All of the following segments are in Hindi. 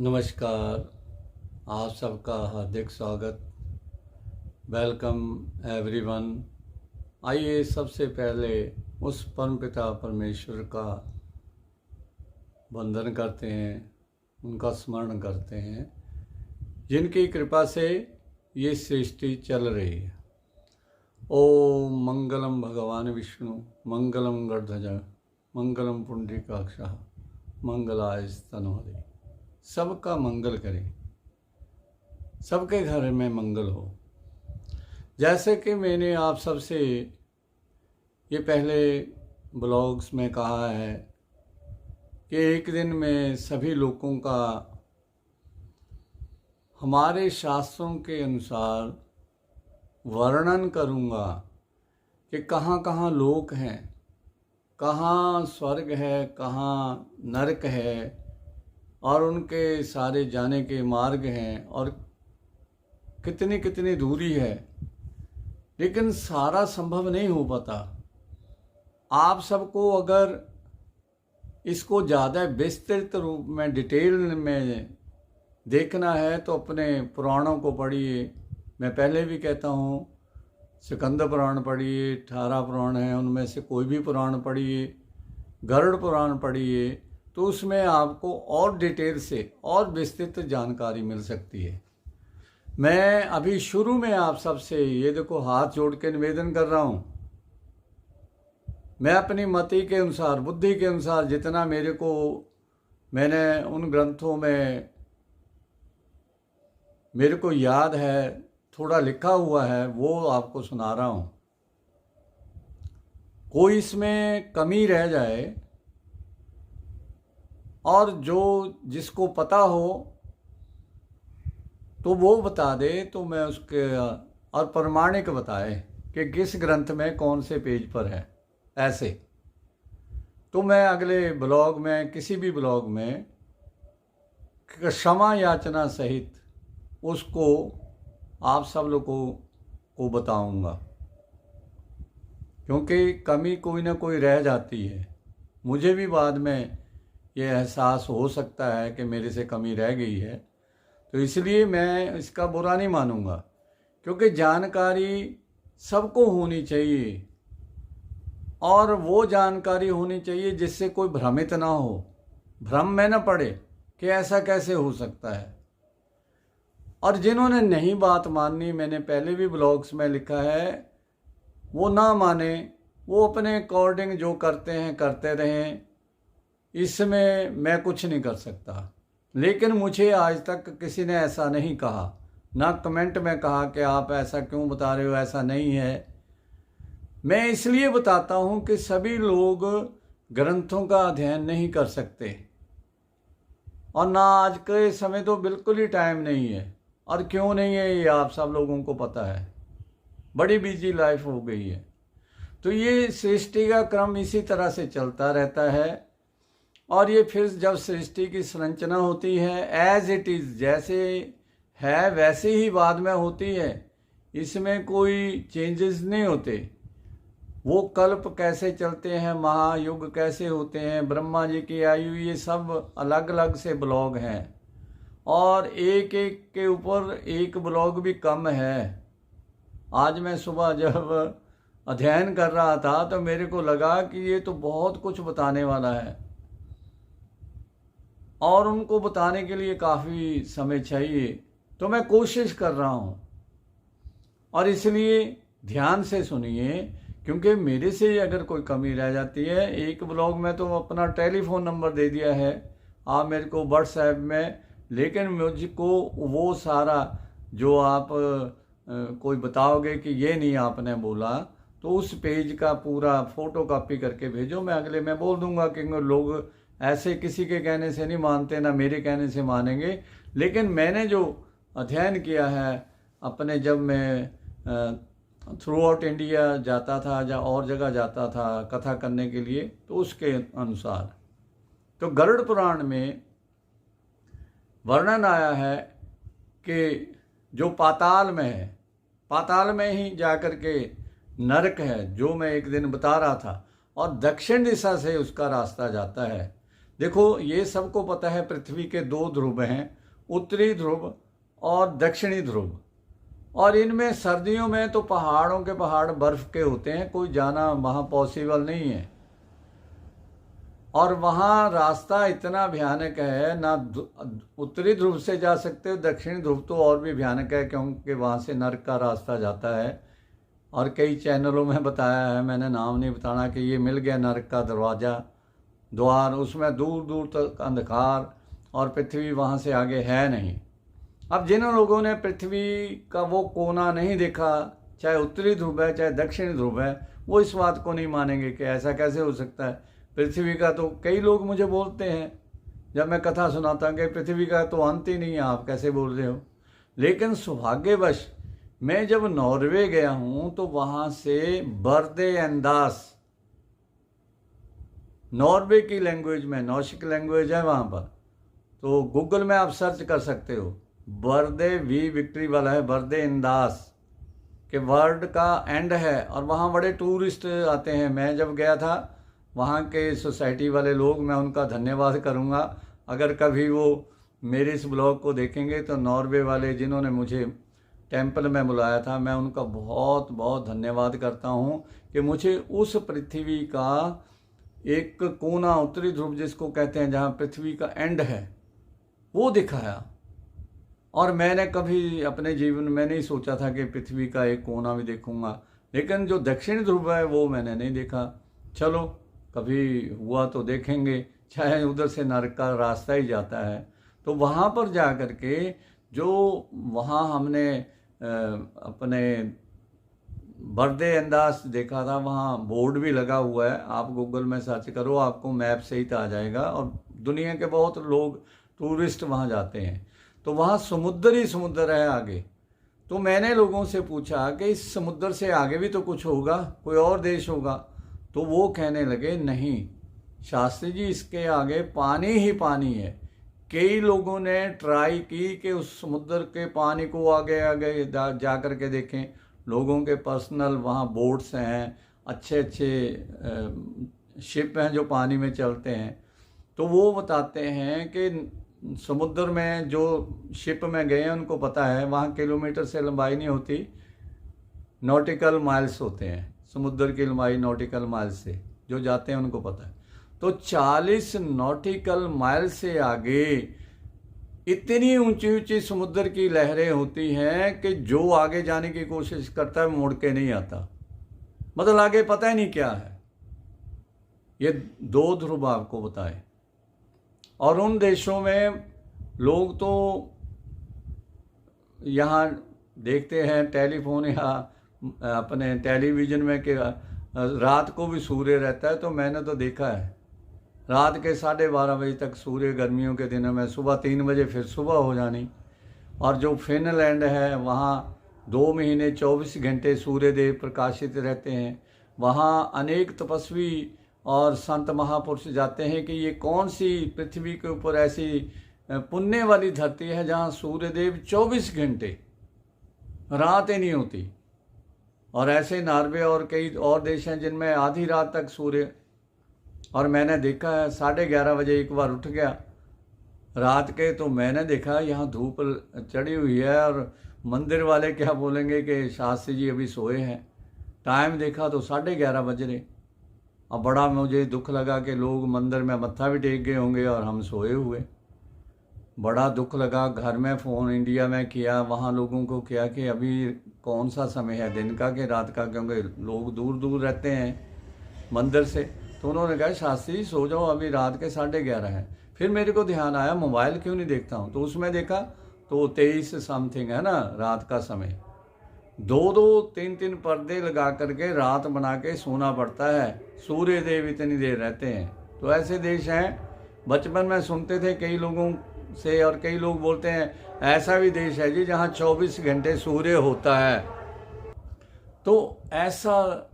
नमस्कार। आप सबका हार्दिक स्वागत। Welcome everyone. आइए सबसे पहले उस परमपिता परमेश्वर का वंदन करते हैं, उनका स्मरण करते हैं जिनकी कृपा से ये सृष्टि चल रही है। ओम मंगलम भगवान विष्णु मंगलम गणध्वज मंगलम पुंडरीकाक्षः मंगलाय स्तनोहरि। सबका मंगल करें, सबके घर में मंगल हो। जैसे कि मैंने आप सबसे ये पहले ब्लॉग्स में कहा है कि एक दिन मैं सभी लोगों का हमारे शास्त्रों के अनुसार वर्णन करूँगा कि कहाँ कहाँ लोक हैं, कहाँ स्वर्ग है, कहाँ नरक है और उनके सारे जाने के मार्ग हैं और कितनी कितनी दूरी है। लेकिन सारा संभव नहीं हो पाता। आप सबको अगर इसको ज़्यादा विस्तृत रूप में डिटेल में देखना है तो अपने पुराणों को पढ़िए। मैं पहले भी कहता हूँ, स्कंद पुराण पढ़िए, 18 पुराण हैं, उनमें से कोई भी पुराण पढ़िए, गरुड़ पुराण पढ़िए, तो उसमें आपको और डिटेल से और विस्तृत जानकारी मिल सकती है। मैं अभी शुरू में आप सबसे ये देखो हाथ जोड़ के निवेदन कर रहा हूँ। मैं अपनी मति के अनुसार, बुद्धि के अनुसार जितना मैंने उन ग्रंथों में मेरे को याद है, थोड़ा लिखा हुआ है, वो आपको सुना रहा हूँ। कोई इसमें कमी रह जाए और जिसको पता हो तो वो बता दे, तो मैं उसके और प्रमाणिक बताए कि किस ग्रंथ में कौन से पेज पर है। ऐसे तो मैं अगले ब्लॉग में, किसी भी ब्लॉग में क्षमा याचना सहित उसको आप सब लोगों को बताऊंगा, क्योंकि कमी कोई ना कोई रह जाती है। मुझे भी बाद में ये एहसास हो सकता है कि मेरे से कमी रह गई है, तो इसलिए मैं इसका बुरा नहीं मानूंगा, क्योंकि जानकारी सबको होनी चाहिए और वो जानकारी होनी चाहिए जिससे कोई भ्रमित ना हो, भ्रम में ना पड़े कि ऐसा कैसे हो सकता है। और जिन्होंने नहीं बात माननी, मैंने पहले भी ब्लॉग्स में लिखा है, वो ना माने, वो अपने अकॉर्डिंग जो करते हैं करते रहें, इसमें मैं कुछ नहीं कर सकता। लेकिन मुझे आज तक किसी ने ऐसा नहीं कहा, ना कमेंट में कहा कि आप ऐसा क्यों बता रहे हो, ऐसा नहीं है। मैं इसलिए बताता हूँ कि सभी लोग ग्रंथों का अध्ययन नहीं कर सकते और ना आज के समय तो बिल्कुल ही टाइम नहीं है। और क्यों नहीं है ये आप सब लोगों को पता है, बड़ी बिजी लाइफ हो गई है। तो ये सृष्टि का क्रम इसी तरह से चलता रहता है और ये फिर जब सृष्टि की संरचना होती है, एज इट इज़, जैसे है वैसे ही बाद में होती है, इसमें कोई चेंजेस नहीं होते। वो कल्प कैसे चलते हैं, महायुग कैसे होते हैं, ब्रह्मा जी की आयु, ये सब अलग अलग से ब्लॉग हैं और एक एक के ऊपर एक ब्लॉग भी कम है। आज मैं सुबह जब अध्ययन कर रहा था तो मेरे को लगा कि ये तो बहुत कुछ बताने वाला है और उनको बताने के लिए काफ़ी समय चाहिए। तो मैं कोशिश कर रहा हूँ और इसलिए ध्यान से सुनिए, क्योंकि मेरे से अगर कोई कमी रह जाती है, एक ब्लॉग में तो अपना टेलीफोन नंबर दे दिया है आप मेरे को व्हाट्सएप में, लेकिन मुझको वो सारा जो आप कोई बताओगे कि ये नहीं आपने बोला, तो उस पेज का पूरा फ़ोटो कॉपी करके भेजो। मैं अगले में बोल दूंगा कि लोग ऐसे किसी के कहने से नहीं मानते, ना मेरे कहने से मानेंगे। लेकिन मैंने जो अध्ययन किया है अपने, जब मैं थ्रू आउट इंडिया जाता था या और जगह जाता था कथा करने के लिए, तो उसके अनुसार तो गरुड़ पुराण में वर्णन आया है कि जो पाताल में है, पाताल में ही जाकर के नरक है, जो मैं एक दिन बता रहा था, और दक्षिण दिशा से उसका रास्ता जाता है। देखो, ये सबको पता है पृथ्वी के 2 ध्रुव हैं, उत्तरी ध्रुव और दक्षिणी ध्रुव। और इनमें सर्दियों में तो पहाड़ों के पहाड़ बर्फ के होते हैं, कोई जाना वहाँ पॉसिबल नहीं है। और वहाँ रास्ता इतना भयानक है, ना उत्तरी ध्रुव से जा सकते हो, दक्षिणी ध्रुव तो और भी भयानक है, क्योंकि वहाँ से नर्क का रास्ता जाता है। और कई चैनलों में बताया है, मैंने नाम नहीं बताना, कि ये मिल गया नर्क का दरवाज़ा, द्वार, उसमें दूर दूर तक अंधकार और पृथ्वी वहाँ से आगे है नहीं। अब जिन लोगों ने पृथ्वी का वो कोना नहीं देखा, चाहे उत्तरी ध्रुव है चाहे दक्षिणी ध्रुव है, वो इस बात को नहीं मानेंगे कि ऐसा कैसे हो सकता है। पृथ्वी का तो कई लोग मुझे बोलते हैं जब मैं कथा सुनाता हूँ कि पृथ्वी का तो अंत ही नहीं है, आप कैसे बोल रहे हो। लेकिन सौभाग्यवश मैं जब नॉर्वे गया हूँ तो वहाँ से बर्दे एंदास, नॉर्वे की लैंग्वेज में, नॉर्सिक लैंग्वेज है वहाँ पर, तो गूगल में आप सर्च कर सकते हो। बर्दे वी विक्ट्री वाला है, बर्दे इंदास के वर्ड का एंड है। और वहाँ बड़े टूरिस्ट आते हैं। मैं जब गया था वहाँ के सोसाइटी वाले लोग, मैं उनका धन्यवाद करूँगा अगर कभी वो मेरे इस ब्लॉग को देखेंगे, तो नॉर्वे वाले जिन्होंने मुझे टेंपल में बुलाया था, मैं उनका बहुत बहुत धन्यवाद करता हूँ कि मुझे उस पृथ्वी का एक कोना, उत्तरी ध्रुव जिसको कहते हैं, जहाँ पृथ्वी का एंड है, वो दिखाया। और मैंने कभी अपने जीवन में नहीं सोचा था कि पृथ्वी का एक कोना भी देखूंगा, लेकिन जो दक्षिण ध्रुव है वो मैंने नहीं देखा। चलो कभी हुआ तो देखेंगे, चाहे उधर से नर्क का रास्ता ही जाता है। तो वहाँ पर जा कर के जो वहाँ हमने अपने बर्दे अंदाज देखा था, वहाँ बोर्ड भी लगा हुआ है, आप गूगल में सर्च करो, आपको मैप सहित आ जाएगा। और दुनिया के बहुत लोग टूरिस्ट वहाँ जाते हैं। तो वहाँ समुद्र ही समुद्र है आगे। तो मैंने लोगों से पूछा कि इस समुद्र से आगे भी तो कुछ होगा, कोई और देश होगा। तो वो कहने लगे नहीं शास्त्री जी, इसके आगे पानी ही पानी है। कई लोगों ने ट्राई की कि उस समुद्र के पानी को आगे आगे जा कर के देखें। लोगों के पर्सनल वहाँ बोट्स हैं, अच्छे अच्छे शिप हैं जो पानी में चलते हैं। तो वो बताते हैं कि समुद्र में जो शिप में गए हैं उनको पता है, वहाँ किलोमीटर से लंबाई नहीं होती, नॉटिकल माइल्स होते हैं। समुद्र की लंबाई नॉटिकल माइल से जो जाते हैं उनको पता है। तो 40 नॉटिकल माइल से आगे इतनी ऊंची ऊंची समुद्र की लहरें होती हैं कि जो आगे जाने की कोशिश करता है मुड़ के नहीं आता। मतलब आगे पता ही नहीं क्या है। ये 2 ध्रुव आपको बताए। और उन देशों में लोग तो यहाँ देखते हैं टेलीफोन या अपने टेलीविज़न में कि रात को भी सूर्य रहता है। तो मैंने तो देखा है रात के 12:30 बजे तक सूर्य, गर्मियों के दिनों में सुबह 3 बजे फिर सुबह हो जानी। और जो फिनलैंड है वहाँ 2 महीने 24 घंटे सूर्यदेव प्रकाशित रहते हैं। वहाँ अनेक तपस्वी और संत महापुरुष जाते हैं कि ये कौन सी पृथ्वी के ऊपर ऐसी पुण्य वाली धरती है जहाँ सूर्यदेव 24 घंटे, रात ही नहीं होती। और ऐसे नॉर्वे और कई और देश हैं जिनमें आधी रात तक सूर्य। और मैंने देखा है 11:30 बजे एक बार उठ गया रात के, तो मैंने देखा यहाँ धूप चढ़ी हुई है और मंदिर वाले क्या बोलेंगे कि शास्त्री जी अभी सोए हैं। टाइम देखा तो 11:30 बज रहे। अब बड़ा मुझे दुख लगा कि लोग मंदिर में मत्था भी टेक गए होंगे और हम सोए हुए। बड़ा दुख लगा। घर में फ़ोन इंडिया में किया, वहाँ लोगों को किया कि अभी कौन सा समय है, दिन का कि रात का, क्योंकि लोग दूर दूर रहते हैं मंदिर से। तो उन्होंने कहा शास्त्री सो जाओ, अभी रात के 11:30 है। फिर मेरे को ध्यान आया मोबाइल क्यों नहीं देखता हूँ, तो उसमें देखा तो 23 समथिंग है ना रात का समय। 2-2, 3-3 पर्दे लगा करके रात बना के सोना पड़ता है। सूर्य देव इतनी देर रहते हैं। तो ऐसे देश हैं, बचपन में सुनते थे कई लोगों से, और कई लोग बोलते हैं ऐसा भी देश है जी जहाँ 24 घंटे सूर्य होता है। तो ऐसा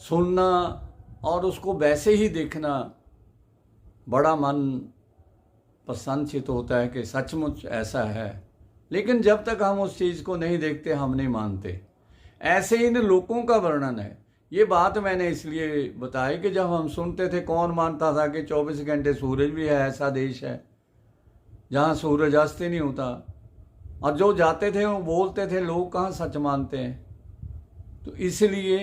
सुनना और उसको वैसे ही देखना बड़ा मन प्रसन्नचित होता है कि सचमुच ऐसा है। लेकिन जब तक हम उस चीज़ को नहीं देखते हम नहीं मानते। ऐसे इन लोगों का वर्णन है। ये बात मैंने इसलिए बताई कि जब हम सुनते थे, कौन मानता था कि 24 घंटे सूरज भी है, ऐसा देश है जहाँ सूरज अस्त ही नहीं होता। और जो जाते थे वो बोलते थे, लोग कहाँ सच मानते हैं। तो इसलिए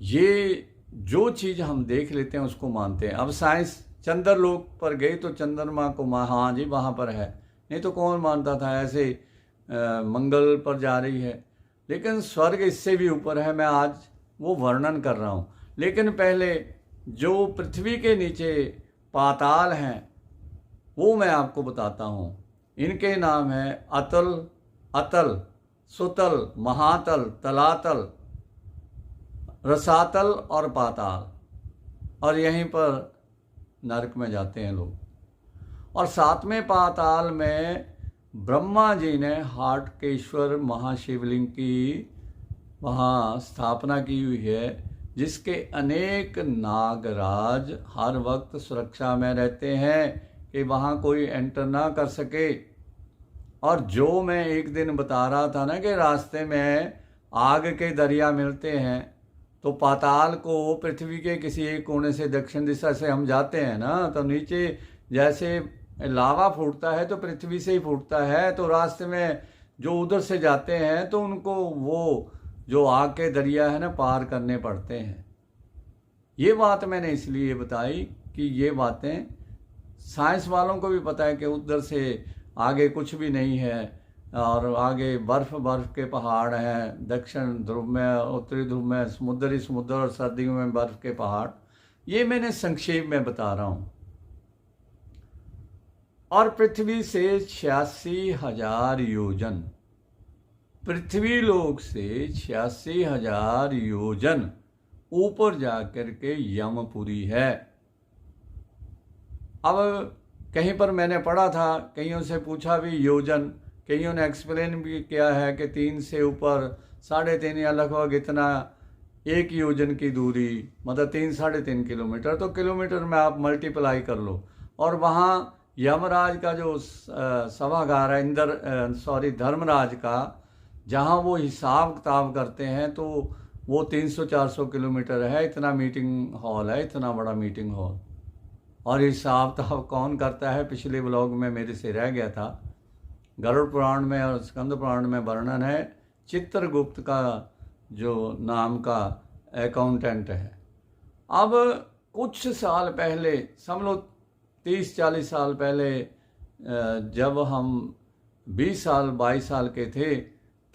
ये जो चीज़ हम देख लेते हैं उसको मानते हैं। अब साइंस चंद्रलोक पर गई तो चंद्रमा को हाँ जी वहाँ पर है, नहीं तो कौन मानता था। ऐसे मंगल पर जा रही है, लेकिन स्वर्ग इससे भी ऊपर है। मैं आज वो वर्णन कर रहा हूँ, लेकिन पहले जो पृथ्वी के नीचे पाताल हैं वो मैं आपको बताता हूँ। इनके नाम है अतल, अतल, सुतल, महातल, तलातल, रसातल और पाताल। और यहीं पर नरक में जाते हैं लोग। और सातवें पाताल में ब्रह्मा जी ने हाटकेश्वर महाशिवलिंग की वहाँ स्थापना की हुई है, जिसके अनेक नागराज हर वक्त सुरक्षा में रहते हैं कि वहाँ कोई एंटर ना कर सके। और जो मैं एक दिन बता रहा था ना कि रास्ते में आग के दरिया मिलते हैं, तो पाताल को पृथ्वी के किसी एक कोने से दक्षिण दिशा से हम जाते हैं ना, तो नीचे जैसे लावा फूटता है तो पृथ्वी से ही फूटता है। तो रास्ते में जो उधर से जाते हैं तो उनको वो जो आग के दरिया है ना पार करने पड़ते हैं। ये बात मैंने इसलिए बताई कि ये बातें साइंस वालों को भी पता है कि उधर से आगे कुछ भी नहीं है, और आगे बर्फ़ के पहाड़ हैं, दक्षिण ध्रुव में, उत्तरी ध्रुव में समुद्र और सर्दियों में बर्फ़ के पहाड़। ये मैंने संक्षेप में बता रहा हूँ। और पृथ्वी से 86,000 योजन, पृथ्वी लोक से 86,000 योजन ऊपर जाकर के यमपुरी है। अब कहीं पर मैंने पढ़ा था, कईयों से पूछा भी योजन, कईयों ने एक्सप्लेन भी किया है कि 3 से ऊपर 3.5 या लगभग इतना 1 योजन की दूरी, मतलब 3-3.5 किलोमीटर। तो किलोमीटर में आप मल्टीप्लाई कर लो। और वहाँ यमराज का जो सभागार है, धर्मराज का, जहाँ वो हिसाब किताब करते हैं, तो वो 300-400 किलोमीटर है। इतना मीटिंग हॉल है, इतना बड़ा मीटिंग हॉल। और हिसाब किताब कौन करता है, पिछले ब्लॉग में मेरे से रह गया था। गरुड़ पुराण में और स्कंद पुराण में वर्णन है। चित्रगुप्त का जो नाम का अकाउंटेंट है। अब कुछ साल पहले, समझ लो 30-40 साल पहले, जब हम 20 साल 22 साल के थे,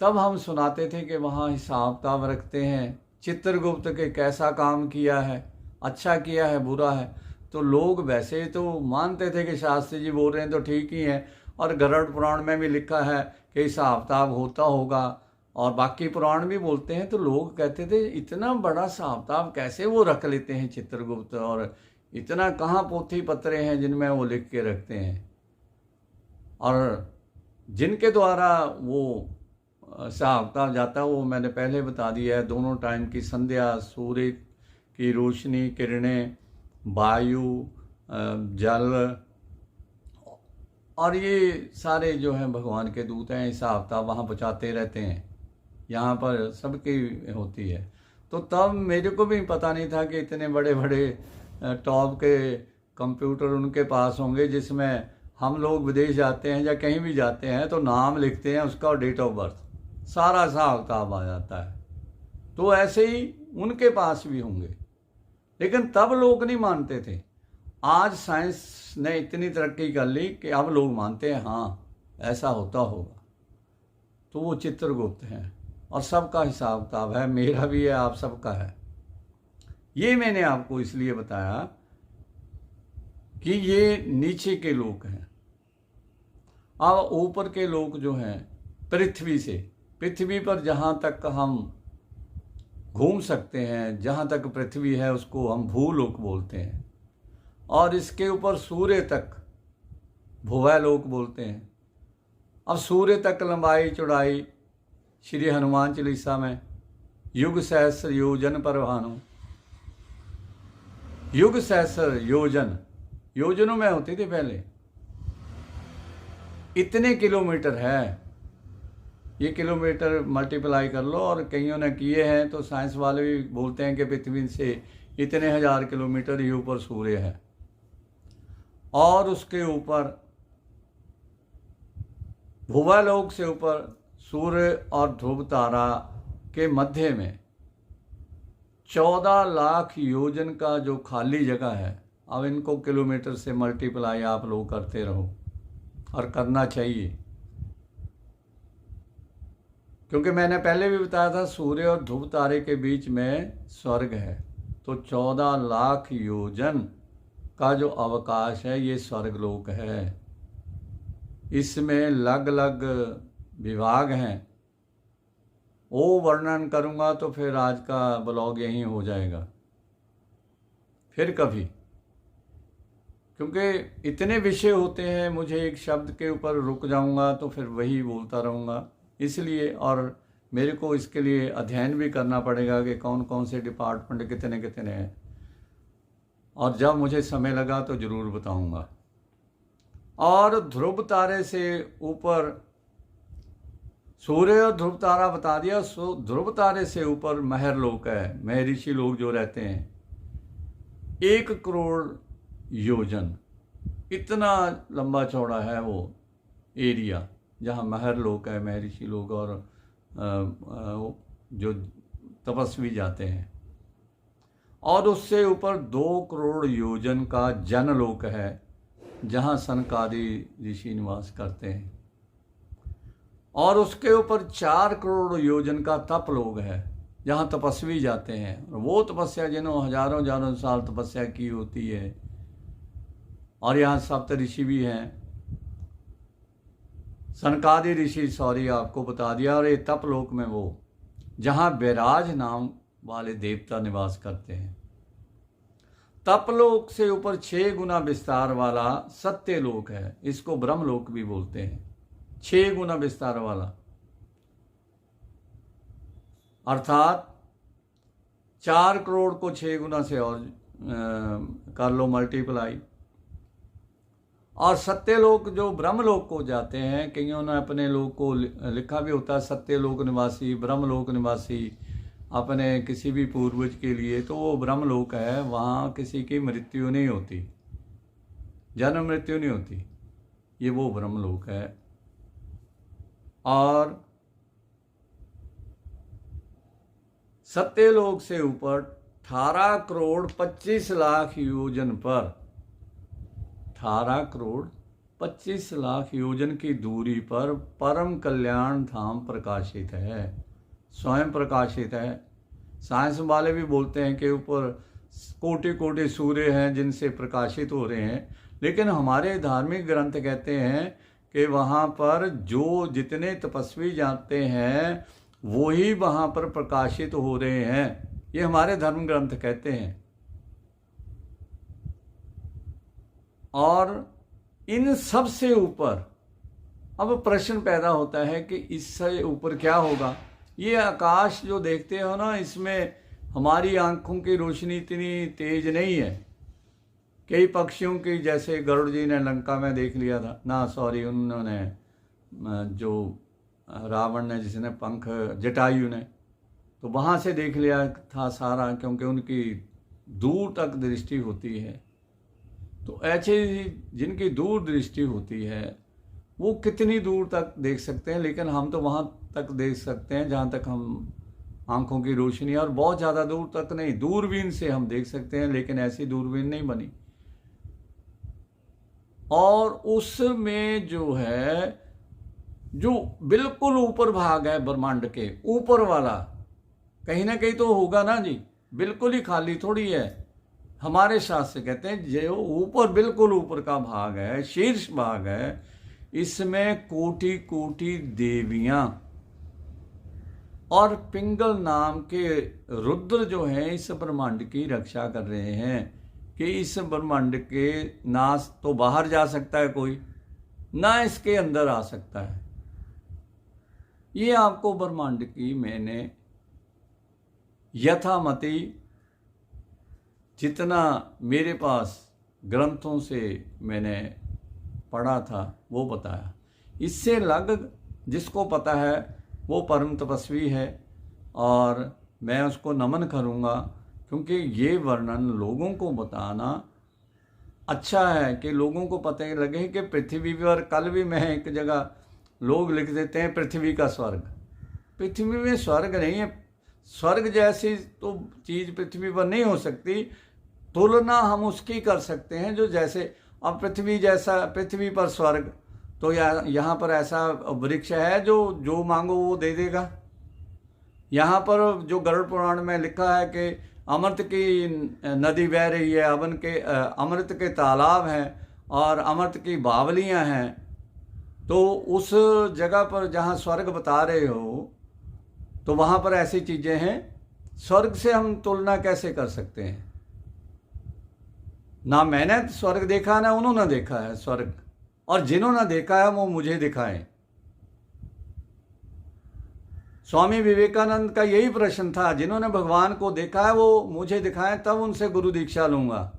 तब हम सुनाते थे कि वहाँ हिसाब किताब रखते हैं, चित्रगुप्त के कैसा काम किया है, अच्छा किया है, बुरा है। तो लोग वैसे तो मानते थे कि शास्त्री जी बोल रहे हैं तो ठीक ही है, और गरुड़ पुराण में भी लिखा है कि हिसाब किताब होता होगा, और बाकी पुराण भी बोलते हैं। तो लोग कहते थे इतना बड़ा हिसाब किताब कैसे वो रख लेते हैं चित्रगुप्त, और इतना कहाँ पोथी पत्रे हैं जिनमें वो लिख के रखते हैं। और जिनके द्वारा वो हिसाब किताब जाता है वो मैंने पहले बता दिया है। दोनों टाइम की संध्या, सूर्य की रोशनी, किरणें, वायु, जल, और ये सारे जो हैं भगवान के दूत हैं, हिसाब किताब वहाँ पहुँचाते रहते हैं। यहाँ पर सबकी होती है। तो तब मेरे को भी पता नहीं था कि इतने बड़े बड़े टॉप के कंप्यूटर उनके पास होंगे, जिसमें हम लोग विदेश जाते हैं या कहीं भी जाते हैं तो नाम लिखते हैं उसका और डेट ऑफ बर्थ, सारा हिसाब किताब आ जाता है। तो ऐसे ही उनके पास भी होंगे, लेकिन तब लोग नहीं मानते थे। आज साइंस ने इतनी तरक्की कर ली कि अब लोग मानते हैं हाँ ऐसा होता होगा। तो वो चित्रगुप्त हैं, और सबका हिसाब किताब है, मेरा भी है, आप सबका है। ये मैंने आपको इसलिए बताया कि ये नीचे के लोग हैं। अब ऊपर के लोग जो हैं, पृथ्वी से, पृथ्वी पर जहाँ तक हम घूम सकते हैं, जहाँ तक पृथ्वी है उसको हम भूलोक बोलते हैं, और इसके ऊपर सूर्य तक भुवलोक बोलते हैं। अब सूर्य तक लंबाई चौड़ाई श्री हनुमान चालीसा में युग सहस्र योजन पर भानु, युग सहस्र योजन, योजनों में होती थी पहले, इतने किलोमीटर है। ये किलोमीटर मल्टीप्लाई कर लो, और कईयों ने किए हैं तो साइंस वाले भी बोलते हैं कि पृथ्वी से इतने हजार किलोमीटर ही ऊपर सूर्य है, और उसके ऊपर भूवालोक से ऊपर सूर्य और ध्रुव तारा के मध्य में 14 लाख योजन का जो खाली जगह है। अब इनको किलोमीटर से मल्टीप्लाई आप लोग करते रहो, और करना चाहिए, क्योंकि मैंने पहले भी बताया था सूर्य और ध्रुव तारे के बीच में स्वर्ग है। तो 14 लाख योजन का जो अवकाश है ये स्वर्गलोक है। इसमें अलग अलग विभाग हैं, वो वर्णन करूँगा तो फिर आज का ब्लॉग यहीं हो जाएगा, फिर कभी, क्योंकि इतने विषय होते हैं, मुझे एक शब्द के ऊपर रुक जाऊंगा तो फिर वही बोलता रहूँगा। इसलिए, और मेरे को इसके लिए अध्ययन भी करना पड़ेगा कि कौन कौन से डिपार्टमेंट कितने कितने हैं, और जब मुझे समय लगा तो ज़रूर बताऊंगा। और ध्रुव तारे से ऊपर सूर्य और ध्रुव तारा बता दिया। ध्रुव तारे से ऊपर महर्लोक है, महर्षि लोग जो रहते हैं, 1 करोड़ योजन, इतना लंबा चौड़ा है वो एरिया जहाँ महर्लोक है, महर्षि लोग और जो तपस्वी जाते हैं। और उससे ऊपर 2 करोड़ योजन का जनलोक है, जहाँ सनकादि ऋषि निवास करते हैं। और उसके ऊपर 4 करोड़ योजन का तपलोक है, जहाँ तपस्वी जाते हैं। वो तपस्या जिन्होंने हजारों हजारों साल तपस्या की होती है। और यहाँ सप्त ऋषि भी हैं, सनकादि ऋषि, सॉरी आपको बता दिया। और ये तपलोक में वो जहाँ बैराज नाम वाले देवता निवास करते हैं। तपलोक से ऊपर 6 गुना विस्तार वाला सत्यलोक है, इसको ब्रह्मलोक भी बोलते हैं। 6 गुना विस्तार वाला, अर्थात 4 करोड़ को 6 गुना से और कर लो मल्टीप्लाई। और सत्यलोक जो ब्रह्मलोक को जाते हैं, कईयों ने अपने लोक को लिखा भी होता है सत्यलोक निवासी, ब्रह्मलोक निवासी, अपने किसी भी पूर्वज के लिए। तो वो ब्रह्मलोक है, वहाँ किसी की मृत्यु नहीं होती, जन्म मृत्यु नहीं होती, ये वो ब्रह्मलोक है। और सत्यलोक से ऊपर 18 करोड़ 25 लाख योजन पर, 18 करोड़ 25 लाख योजन की दूरी पर परम कल्याण धाम प्रकाशित है, स्वयं प्रकाशित है। साइंस वाले भी बोलते हैं कि ऊपर कोटि कोटि सूर्य हैं जिनसे प्रकाशित हो रहे हैं, लेकिन हमारे धार्मिक ग्रंथ कहते हैं कि वहाँ पर जो जितने तपस्वी जाते हैं वही वहाँ पर प्रकाशित हो रहे हैं, ये हमारे धर्म ग्रंथ कहते हैं। और इन सब से ऊपर अब प्रश्न पैदा होता है कि इससे ऊपर क्या होगा। ये आकाश जो देखते हो ना, इसमें हमारी आंखों की रोशनी इतनी तेज नहीं है। कई पक्षियों की, जैसे गरुड़ जी ने लंका में देख लिया था ना, सॉरी उन्होंने जो रावण ने जिसने पंख, जटायु ने, तो वहाँ से देख लिया था सारा, क्योंकि उनकी दूर तक दृष्टि होती है। तो ऐसे जिनकी दूर दृष्टि होती है वो कितनी दूर तक देख सकते हैं, लेकिन हम तो वहाँ तक देख सकते हैं जहाँ तक हम आंखों की रोशनी, और बहुत ज़्यादा दूर तक नहीं, दूरबीन से हम देख सकते हैं, लेकिन ऐसी दूरबीन नहीं बनी। और उसमें जो है, जो बिल्कुल ऊपर भाग है ब्रह्मांड के ऊपर वाला, कहीं ना कहीं तो होगा ना जी, बिल्कुल ही खाली थोड़ी है। हमारे शास्त्र कहते हैं जो ऊपर, बिल्कुल ऊपर का भाग है, शीर्ष भाग है, इसमें कोटि कोटि देवियां और पिंगल नाम के रुद्र जो हैं इस ब्रह्मांड की रक्षा कर रहे हैं कि इस ब्रह्मांड के ना तो बाहर जा सकता है कोई, ना इसके अंदर आ सकता है। ये आपको ब्रह्मांड की मैंने यथामति जितना मेरे पास ग्रंथों से मैंने पढ़ा था वो बताया। इससे अलग जिसको पता है वो परम तपस्वी है और मैं उसको नमन करूँगा, क्योंकि ये वर्णन लोगों को बताना अच्छा है कि लोगों को पता लगे कि पृथ्वी पर, कल भी मैं एक जगह लोग लिख देते हैं पृथ्वी का स्वर्ग। पृथ्वी में स्वर्ग नहीं है, स्वर्ग जैसी तो चीज़ पृथ्वी पर नहीं हो सकती। तुलना हम उसकी कर सकते हैं जो जैसे, अब पृथ्वी जैसा, पृथ्वी पर स्वर्ग, तो यहाँ पर ऐसा वृक्ष है जो जो मांगो वो दे देगा। यहाँ पर जो गरुड़ पुराण में लिखा है कि अमृत की नदी बह रही है, अमृत के तालाब हैं और अमृत की बावलियाँ हैं, तो उस जगह पर जहाँ स्वर्ग बता रहे हो तो वहाँ पर ऐसी चीज़ें हैं। स्वर्ग से हम तुलना कैसे कर सकते हैं? ना मैंने स्वर्ग देखा ना उन्होंने देखा है स्वर्ग, और जिन्होंने देखा है वो मुझे दिखाएं। स्वामी विवेकानंद का यही प्रश्न था, जिन्होंने भगवान को देखा है वो मुझे दिखाएं, तब उनसे गुरु दीक्षा लूंगा।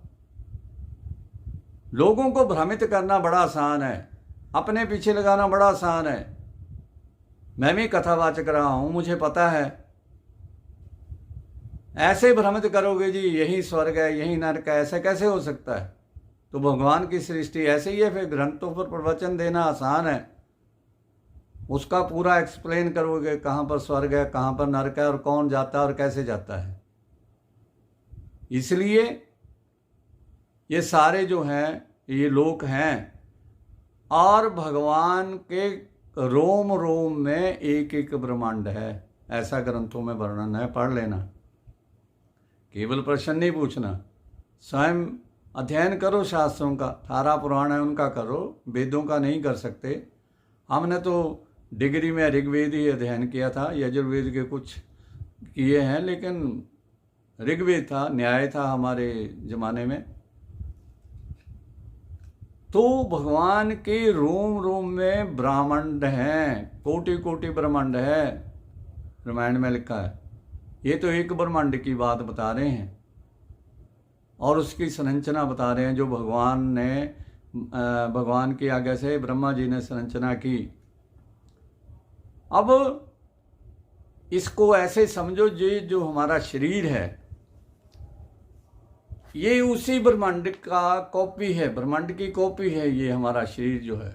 लोगों को भ्रमित करना बड़ा आसान है, अपने पीछे लगाना बड़ा आसान है। मैं भी कथावाचक रहा हूं, मुझे पता है। ऐसे भ्रमित करोगे जी यही स्वर्ग है यही नरक है, ऐसा कैसे हो सकता है? तो भगवान की सृष्टि ऐसे ही है। फिर ग्रंथों पर प्रवचन देना आसान है, उसका पूरा एक्सप्लेन करोगे कहाँ पर स्वर्ग है कहाँ पर नरक है और कौन जाता है और कैसे जाता है। इसलिए ये सारे जो हैं ये लोक हैं, और भगवान के रोम रोम में एक एक ब्रह्मांड है, ऐसा ग्रंथों में वर्णन है, पढ़ लेना। केवल प्रश्न नहीं पूछना, स्वयं अध्ययन करो शास्त्रों का। 18 पुराण है उनका करो, वेदों का नहीं कर सकते। हमने तो डिग्री में ऋग्वेद ही अध्ययन किया था, यजुर्वेद के कुछ किए हैं, लेकिन ऋग्वेद था, न्याय था हमारे ज़माने में। तो भगवान के रोम रोम में ब्रह्मांड हैं, कोटि कोटि ब्रह्मांड है, रामायण में लिखा है। ये तो एक ब्रह्मांड की बात बता रहे हैं और उसकी संरचना बता रहे हैं, जो भगवान की आज्ञा से ब्रह्मा जी ने संरचना की। अब इसको ऐसे समझो, ये जो हमारा शरीर है ये उसी ब्रह्मांड का कॉपी है, ब्रह्मांड की कॉपी है ये हमारा शरीर जो है।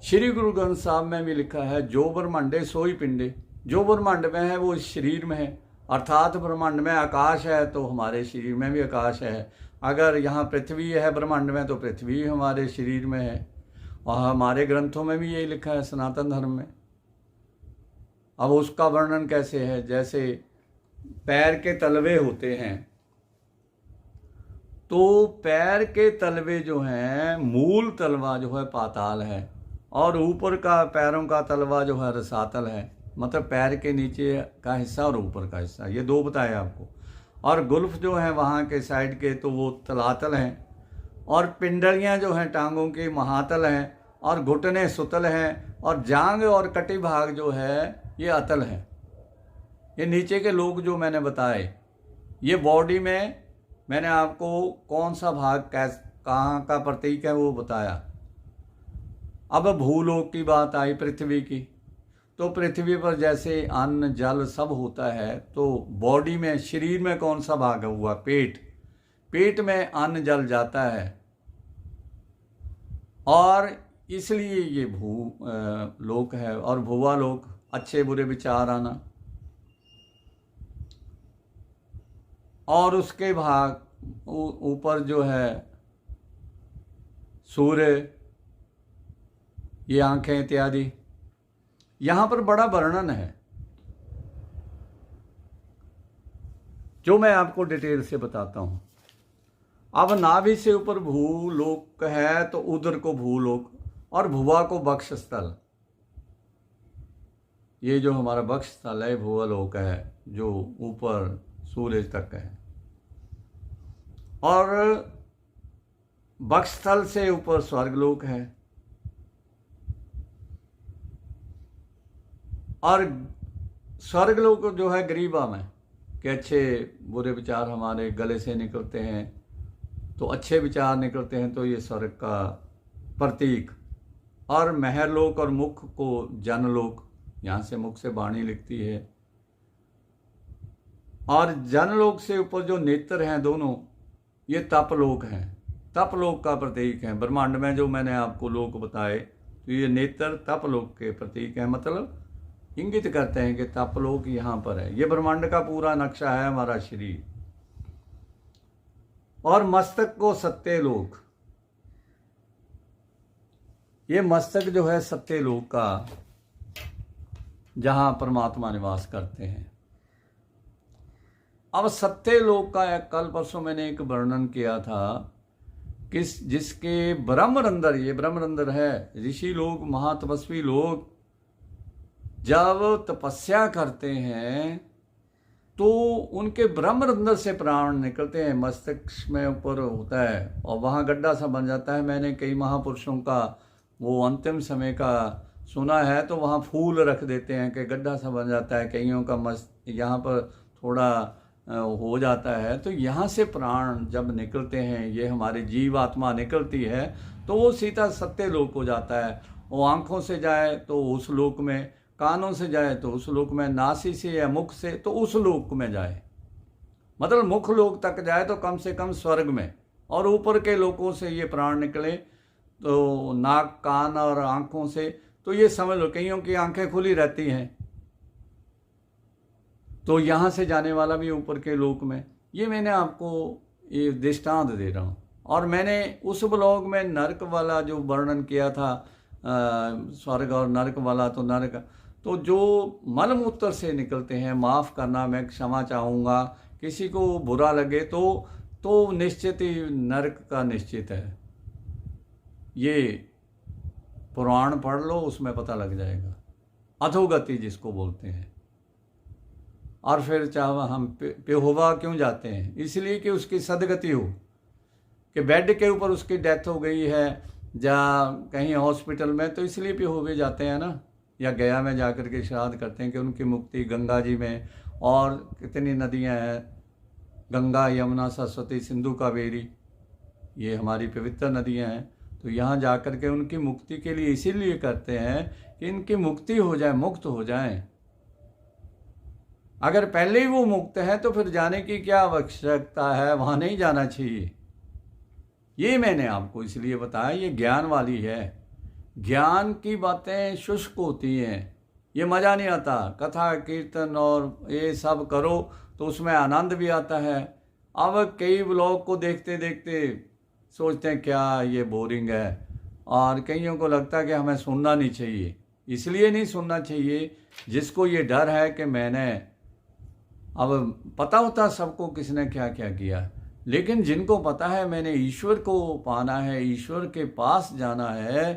श्री गुरु ग्रंथ साहब में भी लिखा है, जो ब्रह्मांडे सोई पिंडे। जो ब्रह्मांड में है वो इस शरीर में है, अर्थात ब्रह्मांड में आकाश है तो हमारे शरीर में भी आकाश है। अगर यहाँ पृथ्वी है ब्रह्मांड में तो पृथ्वी हमारे शरीर में है, और हमारे ग्रंथों में भी यही लिखा है, सनातन धर्म में। अब उसका वर्णन कैसे है? जैसे पैर के तलवे होते हैं, तो पैर के तलवे जो हैं, मूल तलवा जो है पाताल है, और ऊपर का पैरों का तलवा जो है रसातल है। मतलब पैर के नीचे का हिस्सा और ऊपर का हिस्सा, ये दो बताए आपको। और गुल्फ जो है वहाँ के साइड के, तो वो तलातल हैं, और पिंडलियाँ जो हैं टांगों की महातल हैं, और घुटने सुतल हैं, और जांग और कटी भाग जो है ये अतल है। ये नीचे के लोग जो मैंने बताए, ये बॉडी में मैंने आपको कौन सा भाग कहाँ का प्रतीक है वो बताया। अब भूलोक की बात आई, पृथ्वी की, तो पृथ्वी पर जैसे अन्न जल सब होता है, तो बॉडी में, शरीर में कौन सा भाग हुआ? पेट। पेट में अन्न जल जाता है, और इसलिए ये लोक है। और भुवा लोक, अच्छे बुरे विचार आना। और उसके भाग ऊपर जो है सूर्य, ये आंखें इत्यादि। यहाँ पर बड़ा वर्णन है जो मैं आपको डिटेल से बताता हूँ। अब नाभि से ऊपर भूलोक है तो उदर को भूलोक, और भुवा को बक्ष स्थल। ये जो हमारा बक्ष स्थल है भुवलोक है, जो ऊपर सूर्य तक है। और बक्षस्थल से ऊपर स्वर्गलोक है, और स्वर्गलोक जो है गरीबा में, कि अच्छे बुरे विचार हमारे गले से निकलते हैं तो अच्छे विचार निकलते हैं, तो ये स्वर्ग का प्रतीक और महरलोक और मुख को जनलोक, यहाँ से मुख से वाणी लिखती है, और जनलोक से ऊपर जो नेत्र हैं दोनों, ये तपलोक हैं, तपलोक का प्रतीक है। ब्रह्मांड में जो मैंने आपको लोक बताए, तो ये नेत्र तपलोक के प्रतीक हैं, मतलब इंगित करते हैं कि तपलोक यहाँ पर है। ये ब्रह्मांड का पूरा नक्शा है हमारा शरीर। और मस्तक को सत्यलोक, ये मस्तक जो है सत्यलोक का, जहां परमात्मा निवास करते हैं। अब सत्यलोक का कल परसों मैंने एक वर्णन किया था, किस जिसके ब्रह्मरंध्र, ये ब्रह्मरंध्र है, ऋषि लोग, महातपस्वी लोग जब तपस्या करते हैं तो उनके ब्रह्मरंध्र से प्राण निकलते हैं, मस्तिष्क में ऊपर होता है और वहाँ गड्ढा सा बन जाता है। मैंने कई महापुरुषों का वो अंतिम समय का सुना है, तो वहाँ फूल रख देते हैं कि गड्ढा सा बन जाता है, कईयों का यहाँ पर थोड़ा हो जाता है। तो यहाँ से प्राण जब निकलते हैं, ये हमारी जीवात्मा निकलती है, तो वो सीधा सत्य लोक हो जाता है। वो आँखों से जाए तो उस लोक में, कानों से जाए तो उस लोक में, नासी से या मुख से तो उस लोक में जाए, मतलब मुख लोक तक जाए तो कम से कम स्वर्ग में, और ऊपर के लोकों से ये प्राण निकले तो नाक, कान और आँखों से, तो ये समझ लो कईयों की आंखें खुली रहती हैं, तो यहाँ से जाने वाला भी ऊपर के लोक में। ये मैंने आपको ये दृष्टांत दे रहा हूँ। और मैंने उस ब्लॉग में नरक वाला जो वर्णन किया था, स्वर्ग और नरक वाला, तो नरक तो जो मलमूत्र से निकलते हैं, माफ़ करना, मैं क्षमा चाहूँगा, किसी को बुरा लगे तो निश्चित ही नरक का निश्चित है। ये पुराण पढ़ लो, उसमें पता लग जाएगा, अधोगति जिसको बोलते हैं। और फिर चाहे हम पेहोवा क्यों जाते हैं, इसलिए कि उसकी सदगति हो, कि बेड के ऊपर उसकी डेथ हो गई है या कहीं हॉस्पिटल में, तो इसलिए पेहोवे जाते हैं ना, या गया में जाकर के श्राद्ध करते हैं कि उनकी मुक्ति। गंगा जी में और कितनी नदियां हैं, गंगा, यमुना, सरस्वती, सिंधु, कावेरी, ये हमारी पवित्र नदियां हैं। तो यहाँ जाकर के उनकी मुक्ति के लिए इसीलिए करते हैं कि इनकी मुक्ति हो जाए, मुक्त हो जाए। अगर पहले ही वो मुक्त है तो फिर जाने की क्या आवश्यकता है, वहाँ नहीं जाना चाहिए। ये मैंने आपको इसलिए बताया, ये ज्ञान वाली है। ज्ञान की बातें शुष्क होती हैं, ये मज़ा नहीं आता। कथा कीर्तन और ये सब करो तो उसमें आनंद भी आता है। अब कई ब्लॉग को देखते देखते सोचते हैं क्या ये बोरिंग है, और कईयों को लगता है कि हमें सुनना नहीं चाहिए। इसलिए नहीं सुनना चाहिए जिसको ये डर है कि मैंने, अब पता होता सबको किसने क्या क्या किया, लेकिन जिनको पता है मैंने ईश्वर को पाना है, ईश्वर के पास जाना है,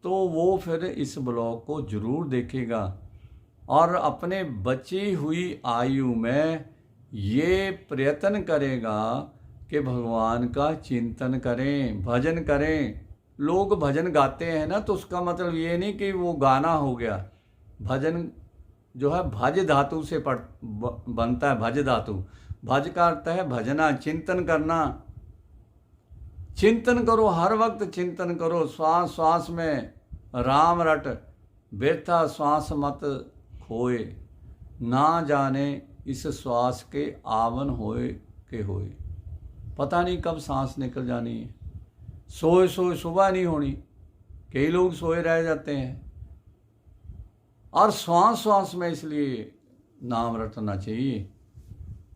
तो वो फिर इस ब्लॉग को जरूर देखेगा और अपने बची हुई आयु में ये प्रयत्न करेगा कि भगवान का चिंतन करें, भजन करें। लोग भजन गाते हैं ना, तो उसका मतलब ये नहीं कि वो गाना हो गया। भजन जो है भज धातु से बनता है, भज धातु। भज का अर्थ है भजना, चिंतन करना। चिंतन करो, हर वक्त चिंतन करो, श्वास श्वास में राम रट, व्यर्था श्वास मत खोए, ना जाने इस श्वास के आवन होए के होए। पता नहीं कब सांस निकल जानी है। सोए सोए सुबह नहीं होनी, कई लोग सोए रह जाते हैं। और श्वास श्वास में इसलिए नाम रटना चाहिए।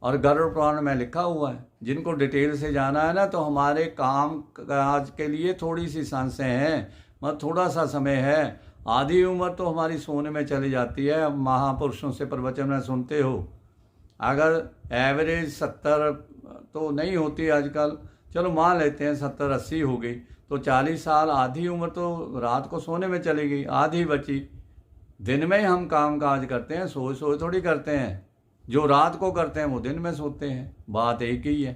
और गरुड़ पुराण में लिखा हुआ है, जिनको डिटेल से जाना है ना, तो हमारे काम काज के लिए थोड़ी सी सांसें हैं, मतलब थोड़ा सा समय है। आधी उम्र तो हमारी सोने में चली जाती है। अब महापुरुषों से प्रवचन में सुनते हो, अगर एवरेज 70 तो नहीं होती आजकल, चलो मान लेते हैं 70-80 हो गई, तो 40 साल, आधी उम्र तो रात को सोने में चली गई, आधी बची। दिन में हम काम काज करते हैं, सोए सोए थोड़ी करते हैं। जो रात को करते हैं वो दिन में सोते हैं, बात एक ही है।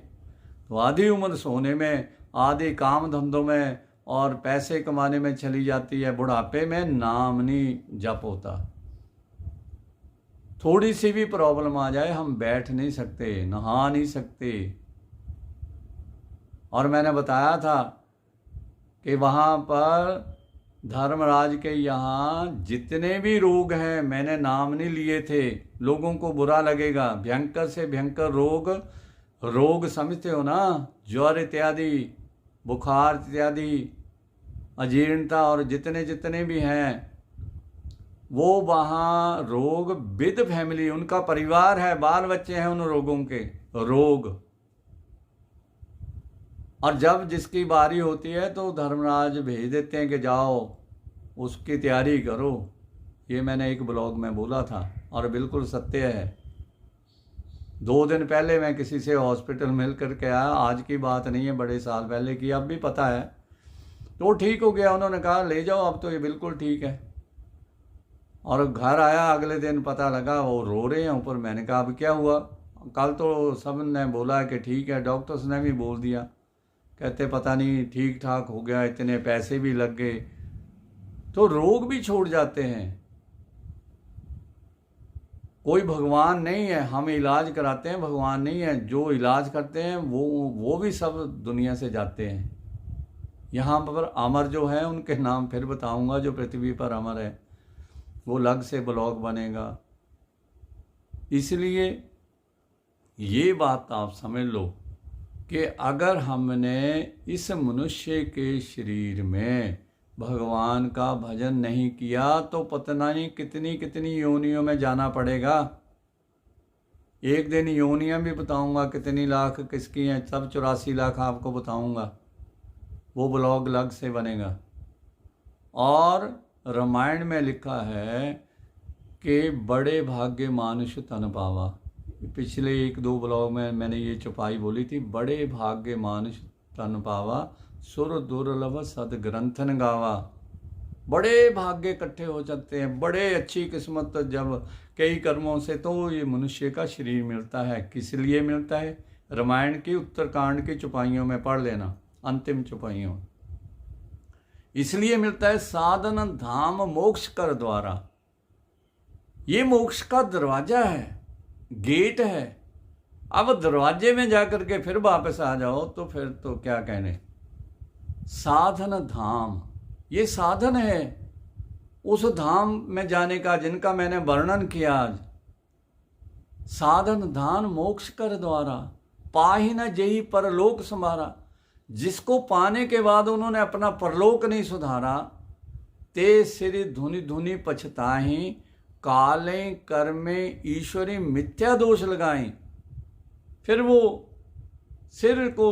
तो आधी उम्र सोने में, आधी काम धंधों में और पैसे कमाने में चली जाती है। बुढ़ापे में नाम नहीं जप होता। थोड़ी सी भी प्रॉब्लम आ जाए, हम बैठ नहीं सकते, नहा नहीं सकते। और मैंने बताया था कि वहाँ पर धर्मराज के यहाँ जितने भी रोग हैं, मैंने नाम नहीं लिए थे, लोगों को बुरा लगेगा, भयंकर से भयंकर रोग, रोग समझते हो ना, ज्वर इत्यादि, बुखार इत्यादि, अजीर्णता और जितने जितने भी हैं, वो वहाँ रोग विद फैमिली, उनका परिवार है, बाल बच्चे हैं उन रोगों के रोग। और जब जिसकी बारी होती है तो धर्मराज भेज देते हैं कि जाओ उसकी तैयारी करो। ये मैंने एक ब्लॉग में बोला था और बिल्कुल सत्य है। 2 दिन पहले मैं किसी से हॉस्पिटल मिल करके आया, आज की बात नहीं है, बड़े साल पहले की, अब भी पता है। तो ठीक हो गया, उन्होंने कहा ले जाओ अब तो ये बिल्कुल ठीक है। और घर आया, अगले दिन पता लगा वो रो रहे हैं ऊपर। मैंने कहा अब क्या हुआ? कल तो सब ने बोला कि ठीक है, डॉक्टर्स ने भी बोल दिया, कहते पता नहीं ठीक ठाक हो गया, इतने पैसे भी लग गए। तो रोग भी छोड़ जाते हैं। कोई भगवान नहीं है, हम इलाज कराते हैं, भगवान नहीं है। जो इलाज करते हैं वो भी सब दुनिया से जाते हैं। यहाँ पर अमर जो है उनके नाम फिर बताऊंगा, जो पृथ्वी पर अमर है, वो अलग से ब्लॉग बनेगा। इसलिए ये बात आप समझ लो कि अगर हमने इस मनुष्य के शरीर में भगवान का भजन नहीं किया तो पता नहीं कितनी कितनी योनियों में जाना पड़ेगा। एक दिन योनियां भी बताऊंगा कितनी लाख किसकी हैं, सब 84 लाख आपको बताऊंगा, वो ब्लॉग अलग से बनेगा। और रामायण में लिखा है कि बड़े भाग्य मानुष तन पावा। पिछले 1-2 ब्लॉग में मैंने ये चौपाई बोली थी, बड़े भाग्य मानुष तन पावा, सुर दुर्लभ सदग्रंथन गावा। बड़े भाग्य इकट्ठे हो जाते हैं, बड़े अच्छी किस्मत जब कई कर्मों से तो ये मनुष्य का शरीर मिलता है। किस लिए मिलता है? रामायण की उत्तरकांड की चौपाइयों में पढ़ लेना, अंतिम चौपाइयों। इसलिए मिलता है साधन धाम मोक्ष कर द्वारा। ये मोक्ष का दरवाजा है, गेट है। अब दरवाजे में जाकर के फिर वापस आ जाओ तो फिर तो क्या कहने। साधन धाम, ये साधन है उस धाम में जाने का जिनका मैंने वर्णन किया आज। साधन धाम मोक्ष कर द्वारा, पाहि न जेहि परलोक समारा। जिसको पाने के बाद उन्होंने अपना परलोक नहीं सुधारा, ते सिर धुनि धुनि पछताहि, काले कर्मे ईश्वरी मिथ्या दोष लगाएं। फिर वो सिर को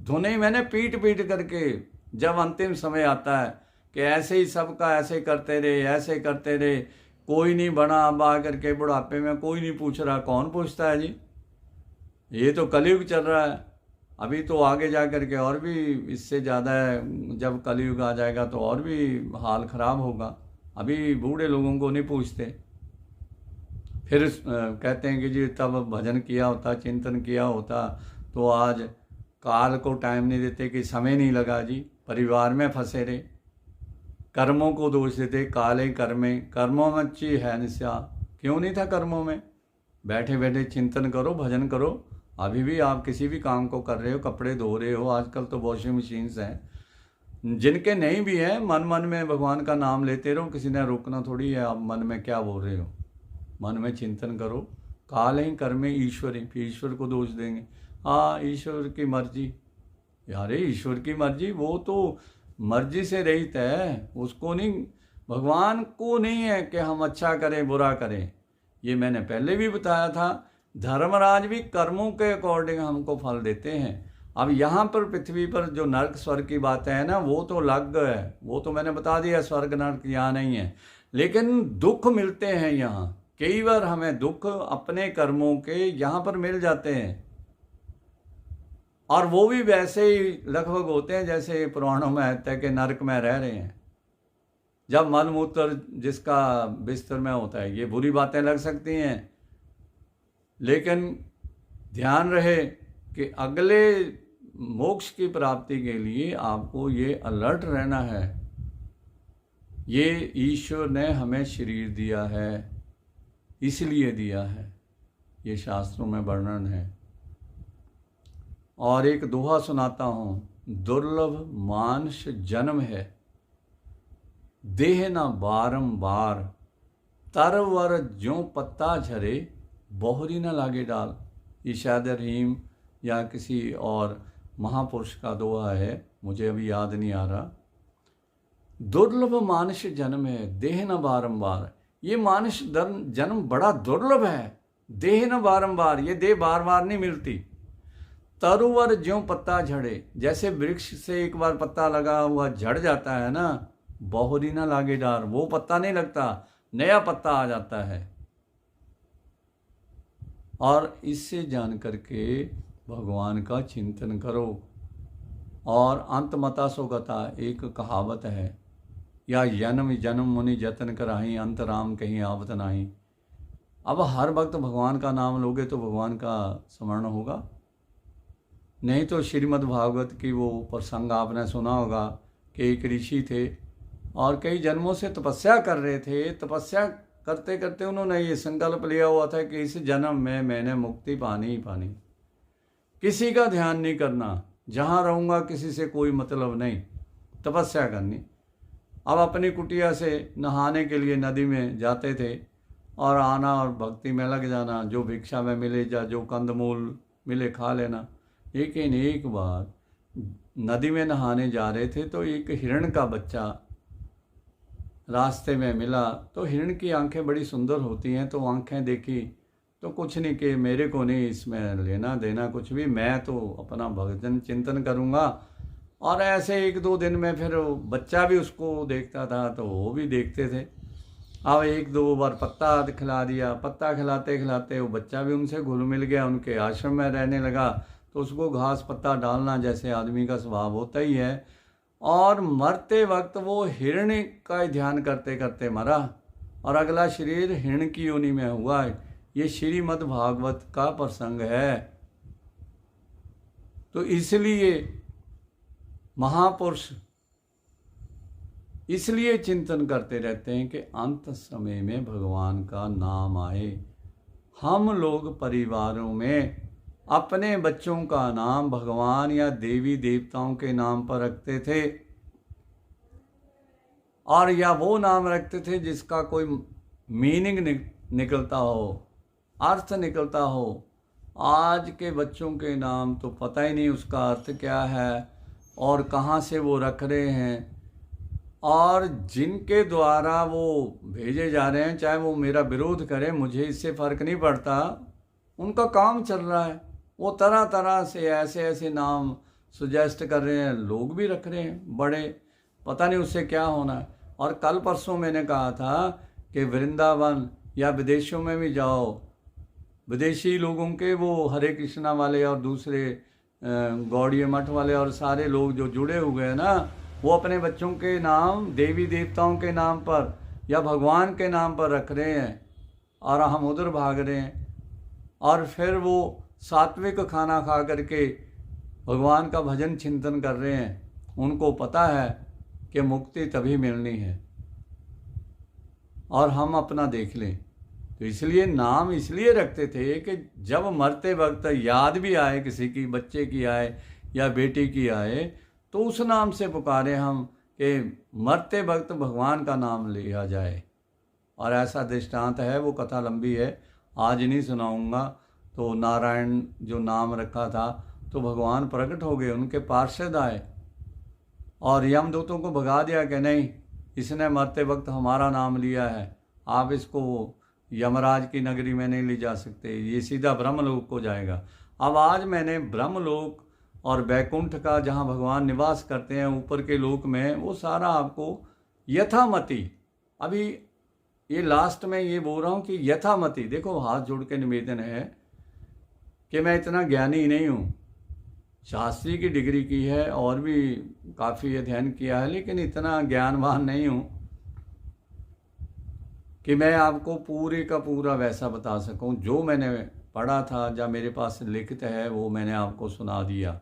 धुने मैंने पीट पीट करके, जब अंतिम समय आता है कि ऐसे ही सबका ऐसे करते रहे, ऐसे करते रहे, कोई नहीं बना। अब आ करके बुढ़ापे में कोई नहीं पूछ रहा, कौन पूछता है जी? ये तो कलयुग चल रहा है। अभी तो आगे जा करके और भी इससे ज़्यादा है, जब कलयुग आ जाएगा तो और भी हाल ख़राब होगा। अभी बूढ़े लोगों को नहीं पूछते। फिर कहते हैं कि जी तब भजन किया होता, चिंतन किया होता तो आज काल को टाइम नहीं देते कि समय नहीं लगा जी, परिवार में फंसे रहे, कर्मों को दोष देते, काले कर्मे, कर्मों में अच्छी है निशा, क्यों नहीं था कर्मों में? बैठे बैठे चिंतन करो, भजन करो। अभी भी आप किसी भी काम को कर रहे हो, कपड़े धो रहे हो, आजकल तो वॉशिंग मशीन्स हैं। जिनके नहीं भी हैं, मन मन में भगवान का नाम लेते रहो, किसी ने रोकना थोड़ी है। आप मन में क्या बोल रहे हो, मन में चिंतन करो। काल ही कर्मे ईश्वरी, फिर ईश्वर को दोष देंगे। हाँ, ईश्वर की मर्जी, यारे ईश्वर की मर्जी, वो तो मर्जी से रहित है, उसको नहीं, भगवान को नहीं है कि हम अच्छा करें बुरा करें। ये मैंने पहले भी बताया था। धर्मराज भी कर्मों के अकॉर्डिंग हमको फल देते हैं। अब यहाँ पर पृथ्वी पर जो नर्क स्वर्ग की बातें हैं ना, वो तो अलग है, वो तो मैंने बता दिया, स्वर्ग नर्क यहाँ नहीं है। लेकिन दुख मिलते हैं यहाँ, कई बार हमें दुख अपने कर्मों के यहाँ पर मिल जाते हैं। और वो भी वैसे ही लगभग होते हैं जैसे पुराणों में आता है कि नरक में रह रहे हैं। जब मल मूत्र जिसका बिस्तर में होता है, ये बुरी बातें लग सकती हैं, लेकिन ध्यान रहे कि अगले मोक्ष की प्राप्ति के लिए आपको ये अलर्ट रहना है। ये ईश्वर ने हमें शरीर दिया है, इसलिए दिया है, ये शास्त्रों में वर्णन है। और एक दोहा सुनाता हूँ, दुर्लभ मानुष जन्म है, देह न बारंबार, तरवर ज्यों पत्ता झरे, बोहरी न लागे डाल। ये शायद रहीम या किसी और महापुरुष का दोहा है, मुझे अभी याद नहीं आ रहा। दुर्लभ मानुष जन्म है, देह न बारंबार। ये मानुष जन्म बड़ा दुर्लभ है, देह न बारंबार, ये देह बार बार नहीं मिलती। तरुवर ज्यों पत्ता झड़े, जैसे वृक्ष से एक बार पत्ता लगा हुआ झड़ जाता है ना, बहुरी ना लागे डार, वो पत्ता नहीं लगता, नया पत्ता आ जाता है। और इससे जान करके भगवान का चिंतन करो। और अंत मता सो गता, एक कहावत है, या जन्म जन्म मुनि जतन कराही, अंत राम कहीं आवत नाही। अब हर वक्त भगवान का नाम लोगे तो भगवान का स्मरण होगा। नहीं तो श्रीमद् भागवत की वो प्रसंग आपने सुना होगा कि एक ऋषि थे और कई जन्मों से तपस्या कर रहे थे। तपस्या करते करते उन्होंने ये संकल्प लिया हुआ था कि इस जन्म में मैंने मुक्ति पानी ही पानी, किसी का ध्यान नहीं करना, जहाँ रहूँगा किसी से कोई मतलब नहीं, तपस्या करनी। अब अपनी कुटिया से नहाने के लिए नदी में जाते थे और आना और भक्ति में लग जाना, जो भिक्षा में मिले जो कंदमूल मिले खा लेना। लेकिन एक बार नदी में नहाने जा रहे थे तो एक हिरण का बच्चा रास्ते में मिला। तो हिरण की आंखें बड़ी सुंदर होती हैं, तो आंखें देखी तो कुछ नहीं कि मेरे को नहीं इसमें लेना देना कुछ भी, मैं तो अपना भजन चिंतन करूँगा। और ऐसे एक दो दिन में फिर बच्चा भी उसको देखता था तो वो भी देखते थे। अब एक दो बार पत्ता खिला दिया, पत्ता खिलाते खिलाते वो बच्चा भी उनसे घुल मिल गया, उनके आश्रम में रहने लगा। तो उसको घास पत्ता डालना जैसे आदमी का स्वभाव होता ही है। और मरते वक्त वो हिरण का ध्यान करते करते मरा और अगला शरीर हिरण की योनि में हुआ। ये श्रीमद् भागवत का प्रसंग है। तो इसलिए महापुरुष इसलिए चिंतन करते रहते हैं कि अंत समय में भगवान का नाम आए। हम लोग परिवारों में अपने बच्चों का नाम भगवान या देवी देवताओं के नाम पर रखते थे, और या वो नाम रखते थे जिसका कोई मीनिंग निकलता हो, अर्थ निकलता हो। आज के बच्चों के नाम तो पता ही नहीं उसका अर्थ क्या है और कहाँ से वो रख रहे हैं। और जिनके द्वारा वो भेजे जा रहे हैं, चाहे वो मेरा विरोध करें, मुझे इससे फ़र्क नहीं पड़ता, उनका काम चल रहा है। वो तरह तरह से ऐसे ऐसे नाम सुजेस्ट कर रहे हैं, लोग भी रख रहे हैं बड़े, पता नहीं उससे क्या होना है। और कल परसों मैंने कहा था कि वृंदावन या विदेशों में भी जाओ, विदेशी लोगों के वो हरे कृष्णा वाले और दूसरे गौड़ीय मठ वाले और सारे लोग जो जुड़े हुए हैं ना, वो अपने बच्चों के नाम देवी देवताओं के नाम पर या भगवान के नाम पर रख रहे हैं और हम उधर भाग रहे हैं। और फिर वो सात्विक खाना खा करके भगवान का भजन चिंतन कर रहे हैं। उनको पता है कि मुक्ति तभी मिलनी है और हम अपना देख लें। तो इसलिए नाम इसलिए रखते थे कि जब मरते वक्त याद भी आए, किसी की बच्चे की आए या बेटी की आए, तो उस नाम से पुकारे हम कि मरते वक्त भगवान का नाम लिया जाए। और ऐसा दृष्टांत है, वो कथा लंबी है, आज नहीं सुनाऊंगा। तो नारायण जो नाम रखा था, तो भगवान प्रकट हो गए, उनके पार्षद आए और यमदूतों को भगा दिया कि नहीं, इसने मरते वक्त हमारा नाम लिया है, आप इसको यमराज की नगरी में नहीं ले जा सकते, ये सीधा ब्रह्मलोक को जाएगा। अब आज मैंने ब्रह्मलोक और बैकुंठ का, जहाँ भगवान निवास करते हैं ऊपर के लोक में, वो सारा आपको यथामति, अभी ये लास्ट में ये बोल रहा हूँ कि यथामति, देखो हाथ जोड़ के निवेदन है कि मैं इतना ज्ञानी नहीं हूँ, शास्त्री की डिग्री की है और भी काफ़ी अध्ययन किया है, लेकिन इतना ज्ञानवान नहीं हूँ कि मैं आपको पूरे का पूरा वैसा बता सकूं। जो मैंने पढ़ा था, जब मेरे पास लिखित है, वो मैंने आपको सुना दिया।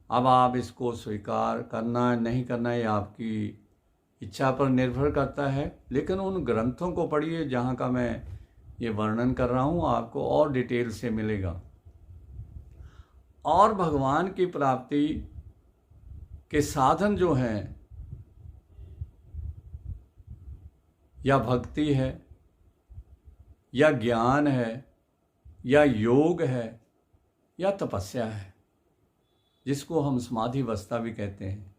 अब आप इसको स्वीकार करना नहीं करना ये आपकी इच्छा पर निर्भर करता है, लेकिन उन ग्रंथों को पढ़िए जहाँ का मैं ये वर्णन कर रहा हूँ, आपको और डिटेल से मिलेगा। और भगवान की प्राप्ति के साधन जो हैं या भक्ति है या ज्ञान है या योग है या तपस्या है, जिसको हम समाधि अवस्था भी कहते हैं।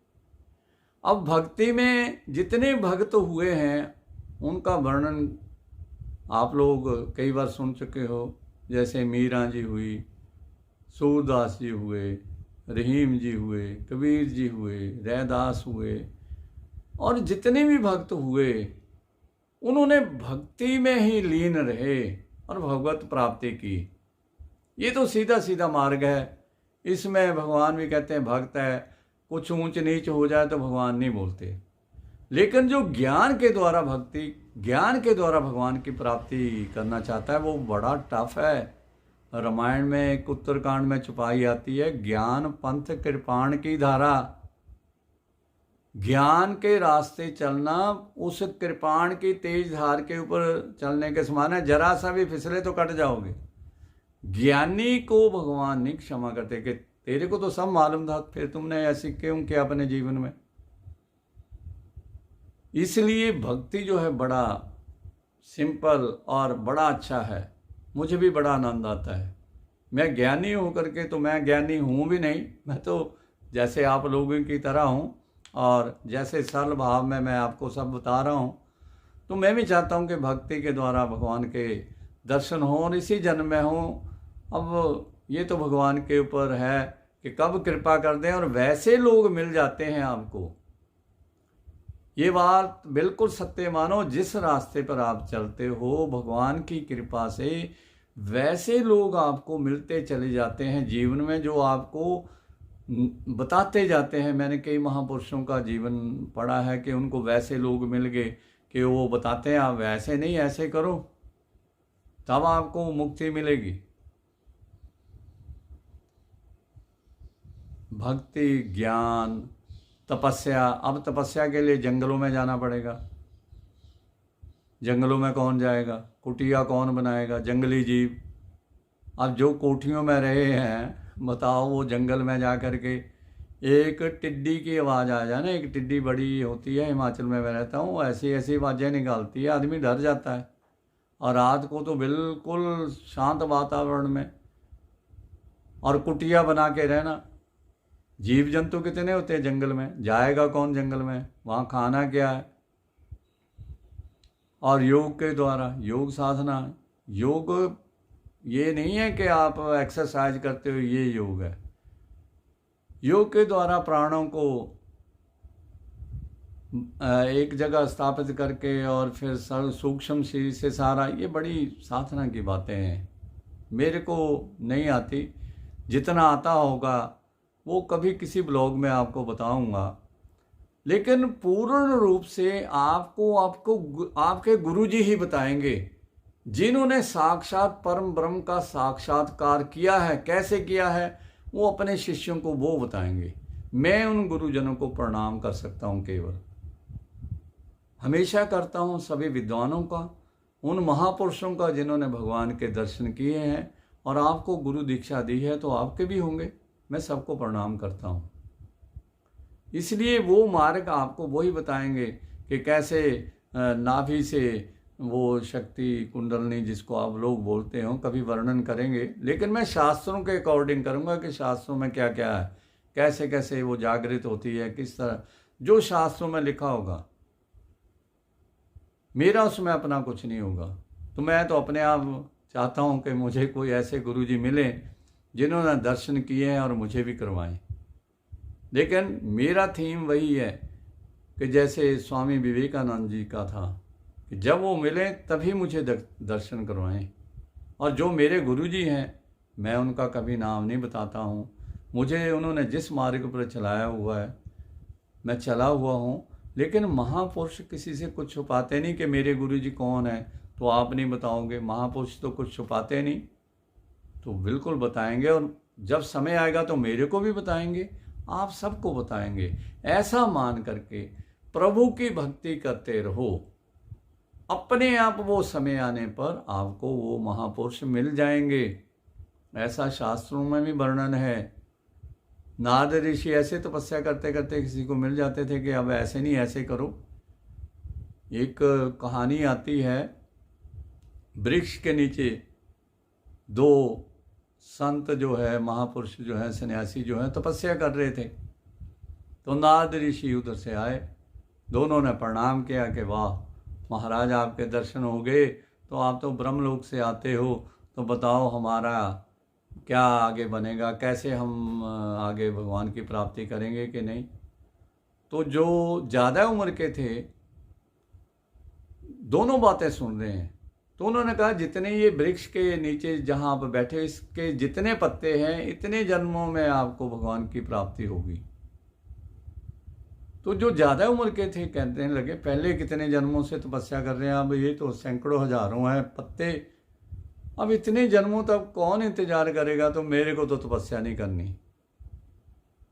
अब भक्ति में जितने भक्त हुए हैं उनका वर्णन आप लोग कई बार सुन चुके हो। जैसे मीरा जी हुई, सूरदास जी हुए, रहीम जी हुए, कबीर जी हुए, रैदास हुए, और जितने भी भक्त हुए उन्होंने भक्ति में ही लीन रहे और भगवत प्राप्ति की। ये तो सीधा सीधा मार्ग है। इसमें भगवान भी कहते हैं भक्त है, कुछ ऊंच नीच हो जाए तो भगवान नहीं बोलते। लेकिन जो ज्ञान के द्वारा ज्ञान के द्वारा भगवान की प्राप्ति करना चाहता है वो बड़ा टफ है। रामायण में एक उत्तरकांड में छुपाई आती है, ज्ञान पंथ कृपाण की धारा। ज्ञान के रास्ते चलना उस कृपाण की तेज धार के ऊपर चलने के समान है। जरा सा भी फिसले तो कट जाओगे। ज्ञानी को भगवान नहीं क्षमा करते कि तेरे को तो सब मालूम था, फिर तुमने ऐसी क्यों किया अपने जीवन में। इसलिए भक्ति जो है बड़ा सिंपल और बड़ा अच्छा है। मुझे भी बड़ा आनंद आता है। मैं ज्ञानी होकर के तो मैं ज्ञानी हूँ भी नहीं, मैं तो जैसे आप लोगों की तरह हूँ और जैसे सरल भाव में मैं आपको सब बता रहा हूँ। तो मैं भी चाहता हूँ कि भक्ति के द्वारा भगवान के दर्शन हो और इसी जन्म में हो। अब ये तो भगवान के ऊपर है कि कब कृपा कर दें, और वैसे लोग मिल जाते हैं आपको। ये बात बिल्कुल सत्य मानो, जिस रास्ते पर आप चलते हो भगवान की कृपा से वैसे लोग आपको मिलते चले जाते हैं जीवन में, जो आपको बताते जाते हैं। मैंने कई महापुरुषों का जीवन पढ़ा है कि उनको वैसे लोग मिल गए कि वो बताते हैं आप ऐसे नहीं ऐसे करो तब आपको मुक्ति मिलेगी। भक्ति, ज्ञान, तपस्या। अब तपस्या के लिए जंगलों में जाना पड़ेगा। जंगलों में कौन जाएगा? कुटिया कौन बनाएगा? जंगली जीव। अब जो कोठियों में रहे हैं बताओ, वो जंगल में जा कर के एक टिड्डी की आवाज़ आ जाए ना, एक टिड्डी बड़ी होती है, हिमाचल में मैं रहता हूँ, ऐसी ऐसी आवाज़ें निकालती है, आदमी डर जाता है। और रात को तो बिल्कुल शांत वातावरण में और कुटिया बना के रहना। जीव जंतु कितने होते हैं जंगल में, जाएगा कौन जंगल में? वहाँ खाना क्या है? और योग के द्वारा, योग साधना, योग ये नहीं है कि आप एक्सरसाइज करते हो ये योग है। योग के द्वारा प्राणों को एक जगह स्थापित करके और फिर सूक्ष्म शरीर से सारा, ये बड़ी साधना की बातें हैं। मेरे को नहीं आती, जितना आता होगा वो कभी किसी ब्लॉग में आपको बताऊंगा। लेकिन पूर्ण रूप से आपको आपके गुरुजी ही बताएंगे, जिन्होंने साक्षात परम ब्रह्म का साक्षात्कार किया है। कैसे किया है वो अपने शिष्यों को वो बताएंगे। मैं उन गुरुजनों को प्रणाम कर सकता हूँ, केवल हमेशा करता हूँ सभी विद्वानों का, उन महापुरुषों का जिन्होंने भगवान के दर्शन किए हैं और आपको गुरु दीक्षा दी है, तो आपके भी होंगे। मैं सबको प्रणाम करता हूँ। इसलिए वो मार्ग आपको वही बताएंगे कि कैसे नाभि से वो शक्ति कुंडलनी, जिसको आप लोग बोलते हो, कभी वर्णन करेंगे। लेकिन मैं शास्त्रों के अकॉर्डिंग करूँगा कि शास्त्रों में क्या क्या है, कैसे कैसे वो जागृत होती है, किस तरह, जो शास्त्रों में लिखा होगा। मेरा उसमें अपना कुछ नहीं होगा। तो मैं तो अपने आप चाहता हूँ कि मुझे कोई ऐसे गुरुजी मिले जिन्होंने दर्शन किए हैं और मुझे भी करवाएं। लेकिन मेरा थीम वही है कि जैसे स्वामी विवेकानंद जी का था कि जब वो मिले तभी मुझे दर्शन करवाएं। और जो मेरे गुरुजी हैं मैं उनका कभी नाम नहीं बताता हूँ। मुझे उन्होंने जिस मार्ग पर चलाया हुआ है मैं चला हुआ हूँ। लेकिन महापुरुष किसी से कुछ छुपाते नहीं कि मेरे गुरुजी कौन है तो आप नहीं बताओगे। महापुरुष तो कुछ छुपाते नहीं, तो बिल्कुल बताएंगे। और जब समय आएगा तो मेरे को भी बताएंगे, आप सबको बताएंगे। ऐसा मान करके प्रभु की भक्ति करते रहो। अपने आप वो समय आने पर आपको वो महापुरुष मिल जाएंगे। ऐसा शास्त्रों में भी वर्णन है। नारद ऋषि ऐसे तपस्या करते करते किसी को मिल जाते थे कि अब ऐसे नहीं ऐसे करो। एक कहानी आती है, वृक्ष के नीचे दो संत जो है, महापुरुष जो है, सन्यासी जो है, तपस्या कर रहे थे। तो नारद ऋषि उधर से आए, दोनों ने प्रणाम किया कि वाह महाराज, आपके दर्शन हो गए, तो आप तो ब्रह्मलोक से आते हो, तो बताओ हमारा क्या आगे बनेगा, कैसे हम आगे भगवान की प्राप्ति करेंगे कि नहीं। तो जो ज़्यादा उम्र के थे दोनों बातें सुन रहे हैं, तो उन्होंने कहा जितने ये वृक्ष के नीचे जहाँ आप बैठे, इसके जितने पत्ते हैं इतने जन्मों में आपको भगवान की प्राप्ति होगी। तो जो ज़्यादा उम्र के थे कहने लगे, पहले कितने जन्मों से तपस्या कर रहे हैं, अब ये तो सैकड़ों हजारों हैं पत्ते, अब इतने जन्मों तक कौन इंतजार करेगा, तो मेरे को तो तपस्या नहीं करनी।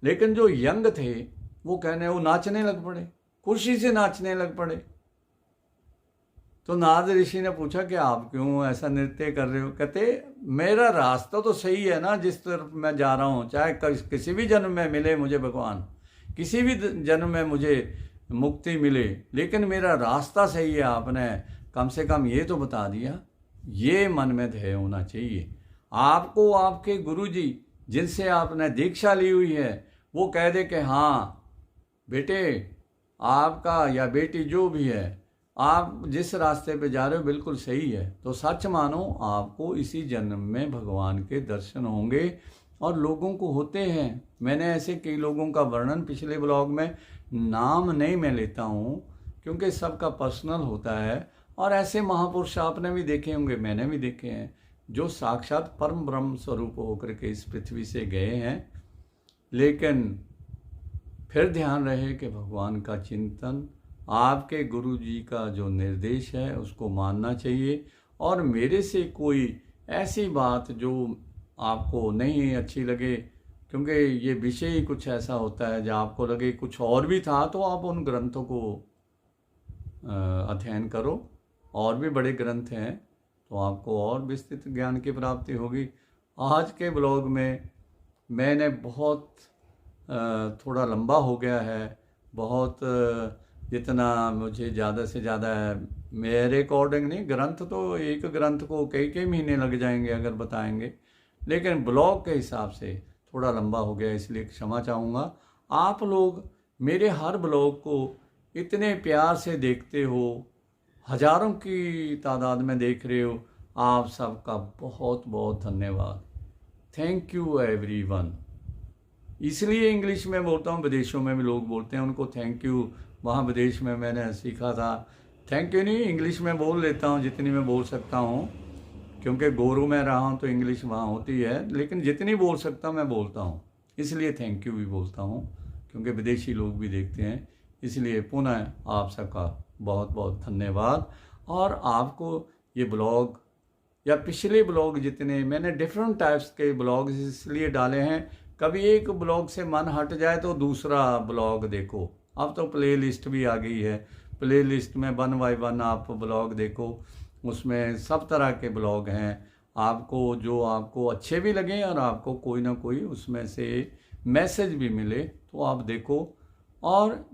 लेकिन जो यंग थे वो कहने, वो नाचने लग पड़े, खुशी से नाचने लग पड़े। तो नारद ऋषि ने पूछा कि आप क्यों ऐसा नृत्य कर रहे हो। कहते मेरा रास्ता तो सही है ना, जिस तरफ मैं जा रहा हूँ, चाहे किसी भी जन्म में मिले मुझे भगवान, किसी भी जन्म में मुझे मुक्ति मिले, लेकिन मेरा रास्ता सही है। आपने कम से कम ये तो बता दिया, ये मन में ध्येय होना चाहिए। आपको आपके गुरुजी जिनसे आपने दीक्षा ली हुई है वो कह दे कि हाँ बेटे, आपका या बेटी जो भी है, आप जिस रास्ते पे जा रहे हो बिल्कुल सही है, तो सच मानो आपको इसी जन्म में भगवान के दर्शन होंगे। और लोगों को होते हैं, मैंने ऐसे कई लोगों का वर्णन पिछले ब्लॉग में, नाम नहीं मैं लेता हूँ क्योंकि सबका पर्सनल होता है, और ऐसे महापुरुष आपने भी देखे होंगे, मैंने भी देखे हैं, जो साक्षात परम ब्रह्म स्वरूप होकर के इस पृथ्वी से गए हैं। लेकिन फिर ध्यान रहे कि भगवान का चिंतन, आपके गुरु जी का जो निर्देश है उसको मानना चाहिए। और मेरे से कोई ऐसी बात जो आपको नहीं अच्छी लगे, क्योंकि ये विषय ही कुछ ऐसा होता है, जब आपको लगे कुछ और भी था, तो आप उन ग्रंथों को अध्ययन करो। और भी बड़े ग्रंथ हैं, तो आपको और विस्तृत ज्ञान की प्राप्ति होगी। आज के ब्लॉग में मैंने बहुत थोड़ा लंबा हो गया है, बहुत जितना मुझे ज़्यादा से ज़्यादा मेरे अकॉर्डिंग नहीं, ग्रंथ तो एक ग्रंथ को कई कई महीने लग जाएंगे अगर बताएंगे, लेकिन ब्लॉग के हिसाब से थोड़ा लंबा हो गया, इसलिए क्षमा चाहूँगा। आप लोग मेरे हर ब्लॉग को इतने प्यार से देखते हो, हजारों की तादाद में देख रहे हो, आप सबका बहुत बहुत धन्यवाद। Thank you everyone. इसलिए इंग्लिश में बोलता हूँ, विदेशों में भी लोग बोलते हैं उनको थैंक यू, वहाँ विदेश में मैंने सीखा था। थैंक यू नहीं, इंग्लिश में बोल लेता हूँ जितनी मैं बोल सकता हूँ, क्योंकि गोरू में रहा हूँ तो इंग्लिश वहाँ होती है, लेकिन जितनी बोल सकता मैं बोलता हूँ, इसलिए थैंक यू भी बोलता हूँ, क्योंकि विदेशी लोग भी देखते हैं। इसलिए पुनः आप सबका बहुत बहुत धन्यवाद। और आपको ये ब्लॉग या पिछले ब्लॉग जितने मैंने डिफरेंट टाइप्स के ब्लॉग इसलिए डाले हैं, कभी एक ब्लॉग से मन हट जाए तो दूसरा ब्लॉग देखो। अब तो प्ले लिस्ट भी आ गई है, प्ले लिस्ट में 1 बाय 1 आप ब्लॉग देखो, उसमें सब तरह के ब्लॉग हैं। आपको जो आपको अच्छे भी लगें और आपको कोई ना कोई उसमें से मैसेज भी मिले तो आप देखो। और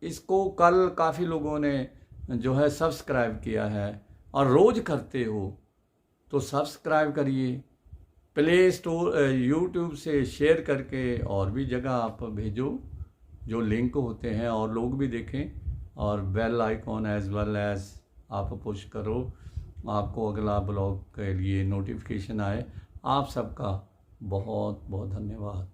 इसको कल काफ़ी लोगों ने जो है सब्सक्राइब किया है, और रोज़ करते हो तो सब्सक्राइब करिए, प्ले स्टोर यूट्यूब से शेयर करके और भी जगह आप भेजो जो लिंक होते हैं, और लोग भी देखें। और bell icon as well as आप पुश करो, आपको अगला ब्लॉग के लिए नोटिफिकेशन आए। आप सबका बहुत बहुत धन्यवाद।